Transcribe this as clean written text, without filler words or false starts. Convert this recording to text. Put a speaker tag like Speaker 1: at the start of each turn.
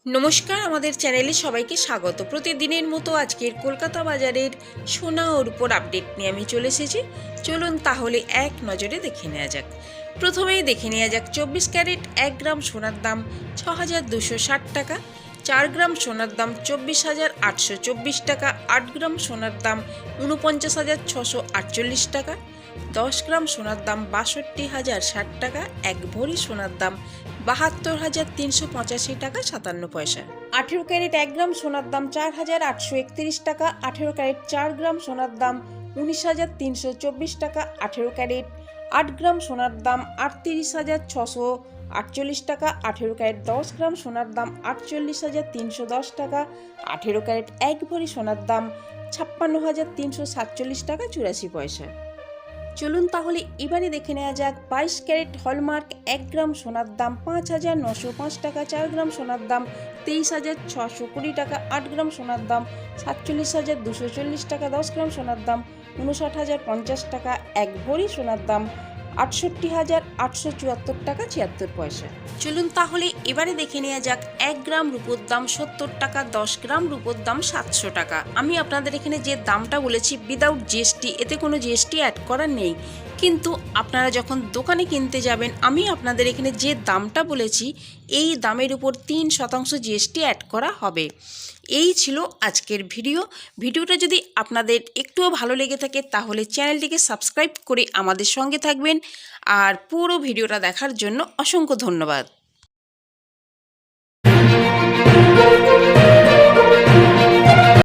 Speaker 1: নমস্কার, আমাদের চ্যানেলে সবাইকে স্বাগত। প্রতিদিনের মতো আজকের কলকাতা বাজারের সোনা ও রূপোর আপডেট নিয়ে আমি চলে এসেছি। চলুন তাহলে এক নজরে দেখে নেওয়া যাক। প্রথমেই দেখে নেওয়া যাক 24 ক্যারেট 1 গ্রাম সোনার দাম 6260 টাকা, 4 গ্রাম সোনার দাম 24,824 টাকা, 8 গ্রাম সোনার দাম 49,648 টাকা, 10 গ্রাম সোনার দাম 62,060 টাকা, 1 ভরি সোনার দাম 72,385 টাকা 57 পয়সা। 18 ক্যারেট 1 গ্রাম সোনার দাম 4,831 টাকা, 18 ক্যারেট 4 গ্রাম সোনার দাম 19,324 টাকা, 18 ক্যারেট 8 গ্রাম সোনার দাম 38,648 টাকা, 18 ক্যারেট 10 গ্রাম সোনার দাম 48,310 টাকা, 18 ক্যারেট 1 ভরি সোনার দাম 56,347 টাকা 84 পয়সা। চলুন তাহলে এবারে দেখে নেওয়া যাক 22 ক্যারেট হলমার্ক 1 গ্রাম সোনার দাম 5,905 টাকা, 4 গ্রাম সোনার দাম 23,620 টাকা, 8 গ্রাম সোনার দাম 47,240 টাকা, 10 গ্রাম সোনার দাম 59,050 টাকা, 1 ভরি সোনার দাম 68,874 টাকা 76 পয়সা। চলুন তাহলে এবারে দেখে নেওয়া যাক 1 গ্রাম রূপোর দাম 70 টাকা, 10 গ্রাম রূপোর দাম 700 টাকা। আমি আপনাদের এখানে যে দামটা বলেছি উইদাউট জিএসটি, এতে কোনো জিএসটি অ্যাড করা নেই, কিন্তু আপনারা যখন দোকানে কিনতে যাবেন আমি আপনাদের এখানে যে দামটা বলেছি এই দামের উপর 3% জিএসটি অ্যাড করা হবে। এই ছিল আজকের ভিডিওটা যদি আপনাদের একটুও ভালো লেগে থাকে তাহলে চ্যানেলটিকে সাবস্ক্রাইব করে আমাদের সঙ্গে থাকবেন। আর পুরো ভিডিওটা দেখার জন্য অসংখ্য ধন্যবাদ।